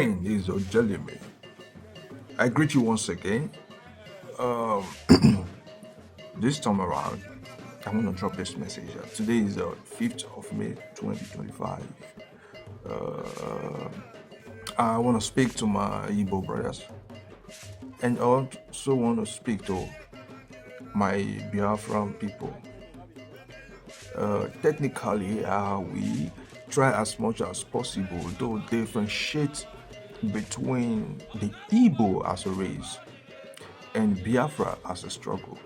Ladies and gentlemen, I greet you once again. Um, this time around, I'm gonna drop this message. Today is the 5th of May 2025. Uh, I want to speak to my Igbo brothers, and I also want to speak to my Biafran people. Technically, we try as much as possible to differentiate between the Igbo as a race and Biafra as a struggle.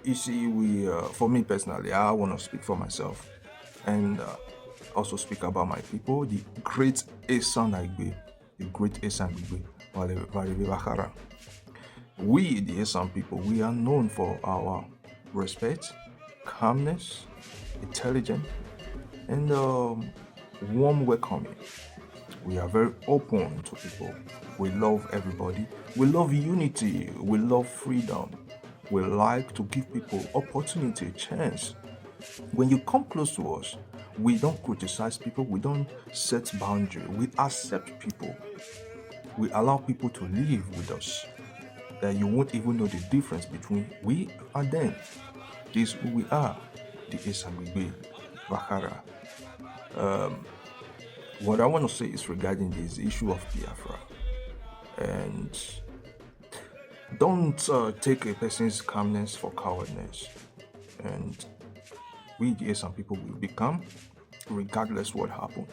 You see, for me personally, I want to speak for myself and also speak about my people, the great Esan, the great Esan Igbe. We, the Esan people, we are known for our respect, calmness, intelligence, and warm welcoming. We are very open to people. We love everybody. We love unity. We love freedom. We like to give people opportunity, chance. When you come close to us, we don't criticize people. We don't set boundary. We accept people. We allow people to live with us. That you won't even know the difference between we and them. This is who we are. The Esagbe Bakara. What I want to say is regarding this issue of Biafra. And don't take a person's calmness for cowardness. And we, the some people, will become regardless what happened.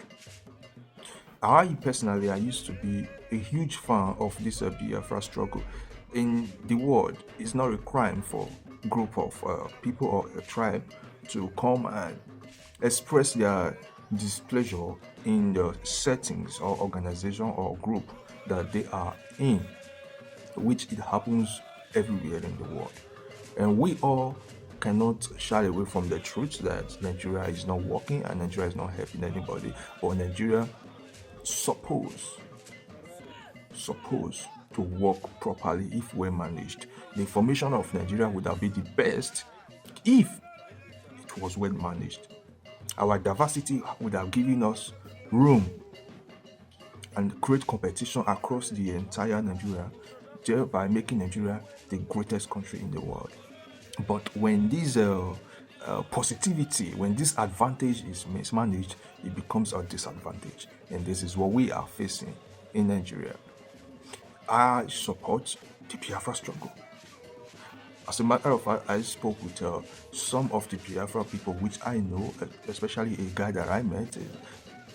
I personally, I used to be a huge fan of this Biafra struggle. In the world, it's not a crime for a group of people or a tribe to come and express their displeasure in the settings or organization or group that they are in, which it happens everywhere in the world. And we all cannot shy away from the truth that Nigeria is not working and Nigeria is not helping anybody, but Nigeria supposed to work properly if we're managed. The formation of Nigeria would have been the best if it was well managed. Our diversity would have given us room and create competition across the entire Nigeria, thereby making Nigeria the greatest country in the world. But when this positivity, when this advantage is mismanaged, it becomes a disadvantage. And this is what we are facing in Nigeria. I support the Biafra struggle. As a matter of fact, I spoke with some of the Biafra people, which I know, especially a guy that I met.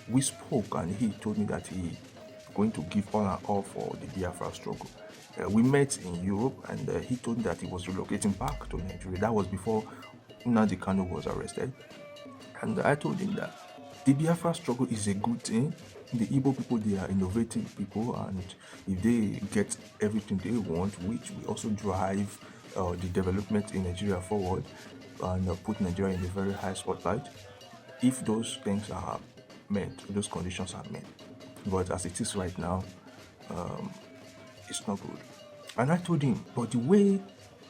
We spoke and he told me that he going to give all and all for the Biafra struggle. We met in Europe and he told me that he was relocating back to Nigeria. That was before Nnamdi Kanu was arrested. And I told him that the Biafra struggle is a good thing. The Igbo people, they are innovative people, and if they get everything they want, which will also drive the development in Nigeria forward and put Nigeria in a very high spotlight, if those things are met, those conditions are met. But as it is right now, it's not good. And I told him, but the way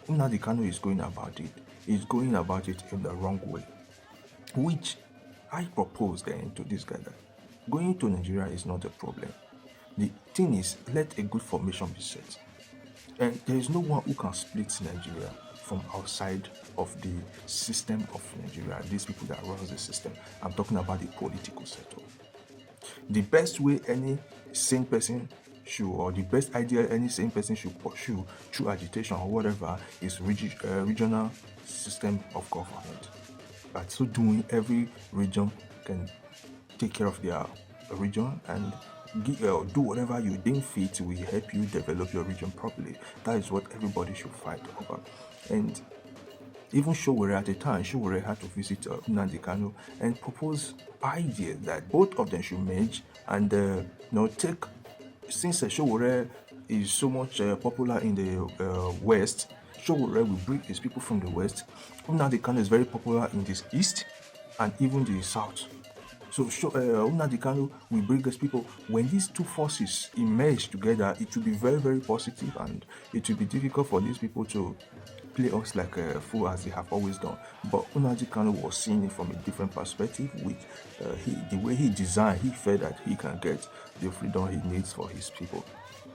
Nnamdi Kanu is going about it in the wrong way, which I proposed then to this guy that going to Nigeria is not a problem. The thing is, let a good formation be set. And there is no one who can split Nigeria from outside of the system of Nigeria, these people that run the system. I'm talking about the political setup. The best way any sane person should, or the best idea any sane person should pursue through agitation or whatever, is regional system of government. By so doing, every region can take care of their region and do whatever you deem fit will help you develop your region properly. That is what everybody should fight over. And even Showore at the time, Showore had to visit Nnamdi Kanu and propose ideas that both of them should merge and take, since Showore is so much popular in the West, Showore will bring his people from the West. Nnamdi Kanu is very popular in the East and even the South. So Nnamdi Kanu will bring us people. When these two forces emerge together, it will be very, very positive, and it will be difficult for these people to play us like a fool as they have always done. But Nnamdi Kanu was seeing it from a different perspective. With the way he designed, he felt that he can get the freedom he needs for his people,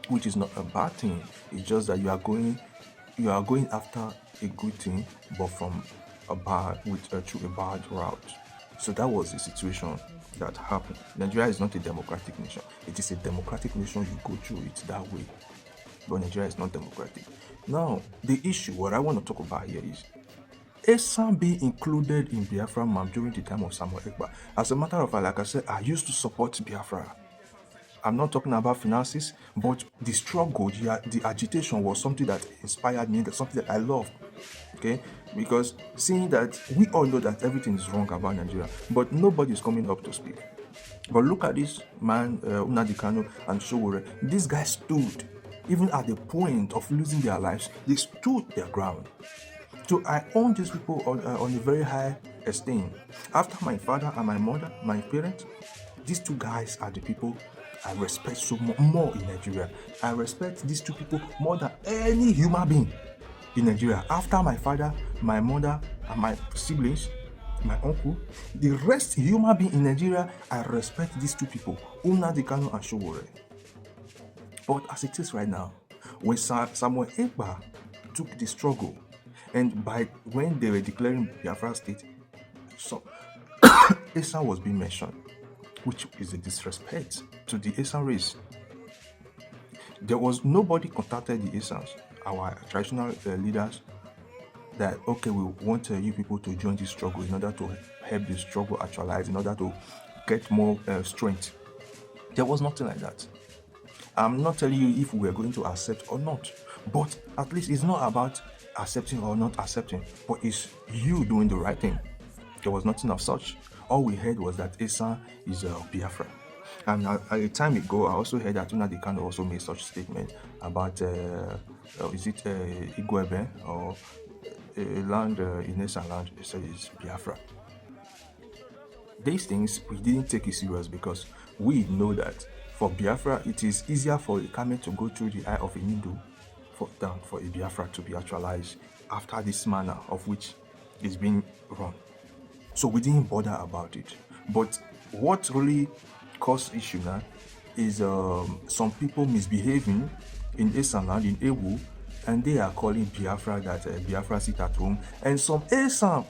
which is not a bad thing. It's just that you are going after a good thing, but from a bad through a bad route. So that was the situation that happened. Nigeria is not a democratic nation. It is a democratic nation. You go through it that way, but Nigeria is not democratic. Now, the issue, what I want to talk about here is Esan being included in Biafra map during the time of Samuel Ekpa. As a matter of fact, like I said, I used to support Biafra. I'm not talking about finances, but the struggle, the agitation was something that inspired me, that's something that I loved. Okay? Because seeing that we all know that everything is wrong about Nigeria, but nobody is coming up to speak. But look at this man, Nnamdi Kanu and Sowore. These guys stood, even at the point of losing their lives, they stood their ground. So I own these people on a very high esteem. After my father and my mother, my parents, these two guys are the people I respect so more in Nigeria. I respect these two people more than any human being in Nigeria. After my father, my mother, and my siblings, my uncle, the rest human being in Nigeria, I respect these two people, Nnamdi Kanu and Sowore. But as it is right now, when Samuel Ekpa took the struggle, and when they were declaring Biafra state, so Esan was being mentioned, which is a disrespect to the Esan race. There was nobody contacted the Esans, our traditional leaders, that okay, we want you people to join this struggle in order to help the struggle actualize, in order to get more strength. There was nothing like that. I'm not telling you if we're going to accept or not, but at least it's not about accepting or not accepting, but it's you doing the right thing. There was nothing of such. All we heard was that Esan is Biafra. And a time ago, I also heard that Nnamdi Kanu also made such statement about, is it Igwebe or a land in Esan land, they said it's Biafra. These things, we didn't take it serious because we know that for Biafra, it is easier for a camel to go through the eye of a needle than for a Biafra to be actualized after this manner of which is being run. So we didn't bother about it. But what really caused issue now is some people misbehaving in Esan land, in Ewu, and they are calling Biafra that Biafra sit at home. And some Esan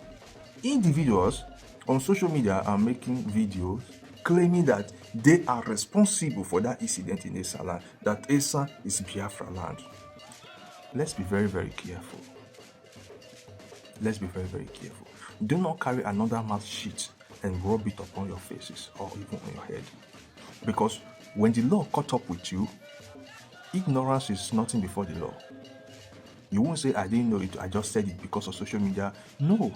individuals on social media are making videos claiming that they are responsible for that incident in Esan land, that Esan is Biafra land. Let's be very, very careful. Let's be very, very careful. Do not carry another man's shit and rub it upon your faces or even on your head. Because when the law caught up with you, ignorance is nothing before the law. You won't say, I didn't know it, I just said it because of social media. No.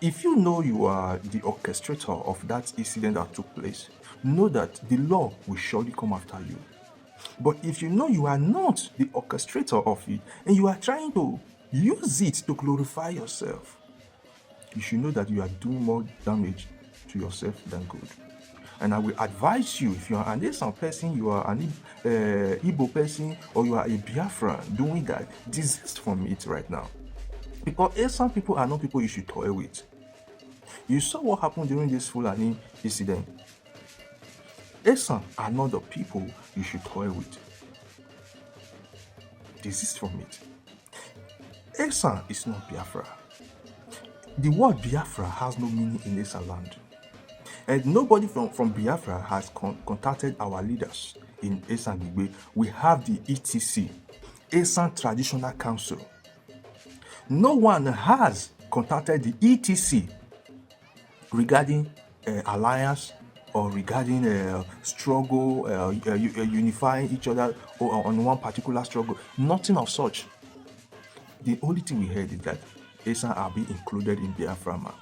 If you know you are the orchestrator of that incident that took place, know that the law will surely come after you. But if you know you are not the orchestrator of it and you are trying to use it to glorify yourself, you should know that you are doing more damage to yourself than good. And I will advise you, if you are an Esan person, you are an Igbo person, or you are a Biafran doing that, desist from it right now. Because Esan people are not people you should toy with. You saw what happened during this Fulani incident. Esan are not the people you should toy with. Desist from it. Esan is not Biafra. The word Biafra has no meaning in Esan land. And nobody from Biafra has contacted our leaders in Esan Igbe. We have the ETC, Esan Traditional Council. No one has contacted the ETC regarding alliance or regarding struggle, unifying each other or on one particular struggle. Nothing of such. The only thing we heard is that Esan are being included in Biafra map.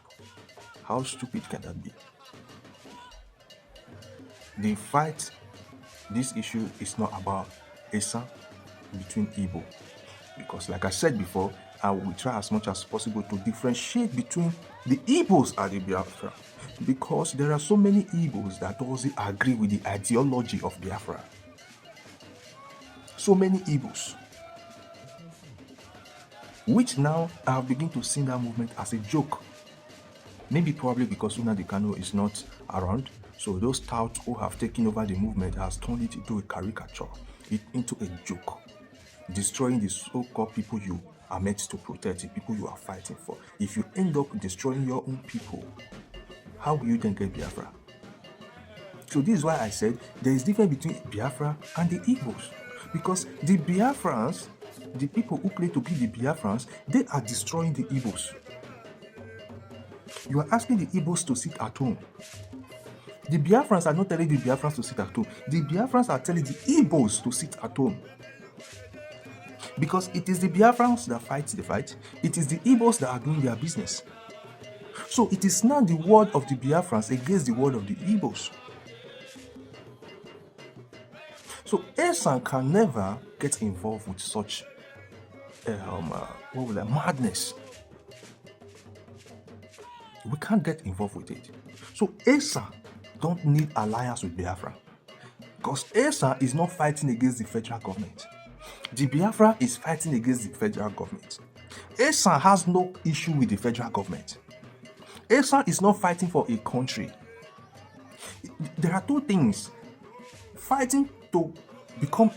How stupid can that be? The fight, this issue is not about Esan between Igbo. Because like I said before, I will try as much as possible to differentiate between the Igbos and the Biafra. Because there are so many Igbos that doesn't agree with the ideology of Biafra. So many Igbos. which now I have begun to see that movement as a joke. Maybe probably because Nnamdi Kanu is not around, so those touts who have taken over the movement has turned it into a caricature, into a joke, destroying the so-called people you are meant to protect, the people you are fighting for. If you end up destroying your own people, how will you then get Biafra? So this is why I said there is difference between Biafra and the Igbos. Because the Biafrans, the people who claim to be the Biafrans, they are destroying the Igbos. You are asking the Igbos to sit at home. The Biafrans are not telling the Biafrans to sit at home. The Biafrans are telling the Igbos to sit at home. Because it is the Biafrans that fight the fight. It is the Igbos that are doing their business. So it is now the word of the Biafrans against the word of the Igbos. So Esan can never get involved with such madness. We can't get involved with it. So Esan don't need alliance with Biafra, because Esan is not fighting against the federal government. The Biafra is fighting against the federal government. Esan has no issue with the federal government. Esan is not fighting for a country. There are two things. Fighting to become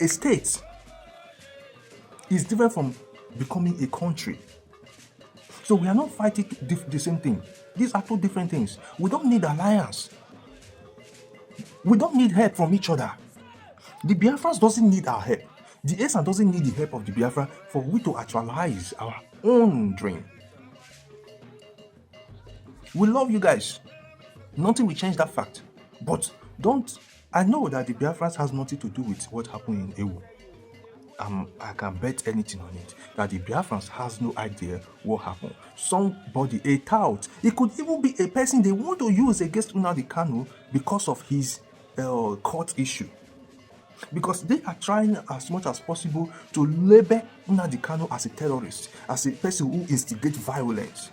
a state is different from becoming a country. So we are not fighting the same thing. These are two different things. We don't need alliance. We don't need help from each other. The Biafrans doesn't need our help. The Esan doesn't need the help of the Biafra for we to actualize our own dream. We love you guys. Nothing will change that fact. But I know that the Biafrans has nothing to do with what happened in Ewu. I can bet anything on it that the Biafrans has no idea what happened. Somebody, a tout, it could even be a person they want to use against Nnamdi Kanu because of his court issue. Because they are trying as much as possible to label Nnamdi Kanu as a terrorist, as a person who instigates violence.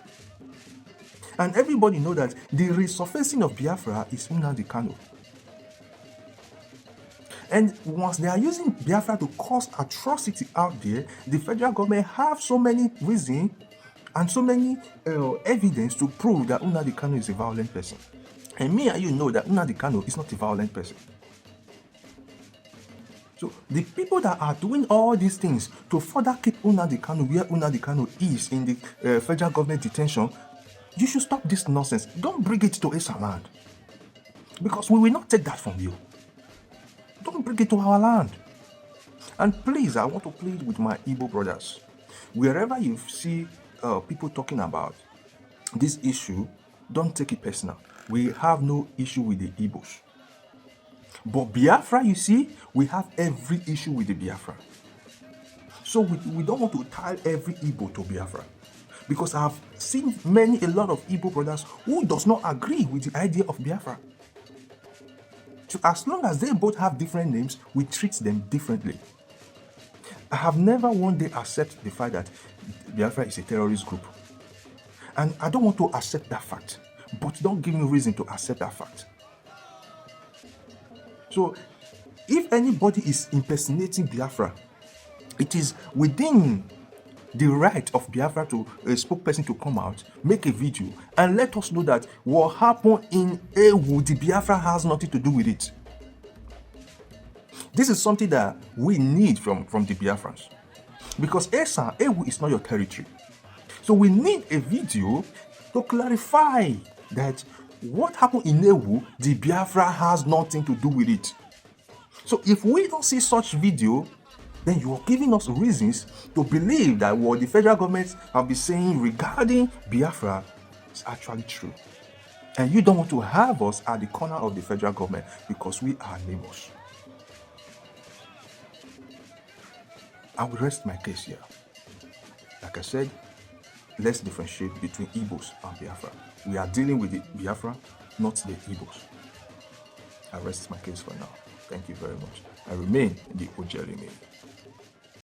And everybody knows that the resurfacing of Biafra is Nnamdi Kanu. And once they are using Biafra to cause atrocity out there, the federal government have so many reasons and so many evidence to prove that Nnamdi Kanu is a violent person. And me and you know that Nnamdi Kanu is not a violent person. So the people that are doing all these things to further keep Nnamdi Kanu where Nnamdi Kanu is in the federal government detention, you should stop this nonsense. Don't bring it to Esan land, because we will not take that from you. Don't bring it to our land. And please, I want to plead with my Igbo brothers. Wherever you see people talking about this issue, don't take it personal. We have no issue with the Igbos. But Biafra, you see, we have every issue with the Biafra. So we don't want to tie every Igbo to Biafra. Because I have seen a lot of Igbo brothers who does not agree with the idea of Biafra. So as long as they both have different names, we treat them differently. I have never one day accepted the fact that Biafra is a terrorist group. And I don't want to accept that fact. But don't give me reason to accept that fact. So if anybody is impersonating Biafra, it is within the right of Biafra to a spokesperson to come out, make a video, and let us know that what happened in Ewu, the Biafra has nothing to do with it. This is something that we need from the Biafrans. Because Ewu is not your territory. So we need a video to clarify that what happened in Ewu, the Biafra has nothing to do with it. So if we don't see such video, then you are giving us reasons to believe that what the federal government have been saying regarding Biafra is actually true. And you don't want to have us at the corner of the federal government because we are neighbors. I will rest my case here. Like I said, let's differentiate between Igbos and Biafra. We are dealing with the Biafra, not the Igbos. I rest my case for now. Thank you very much. I remain the Ojelime.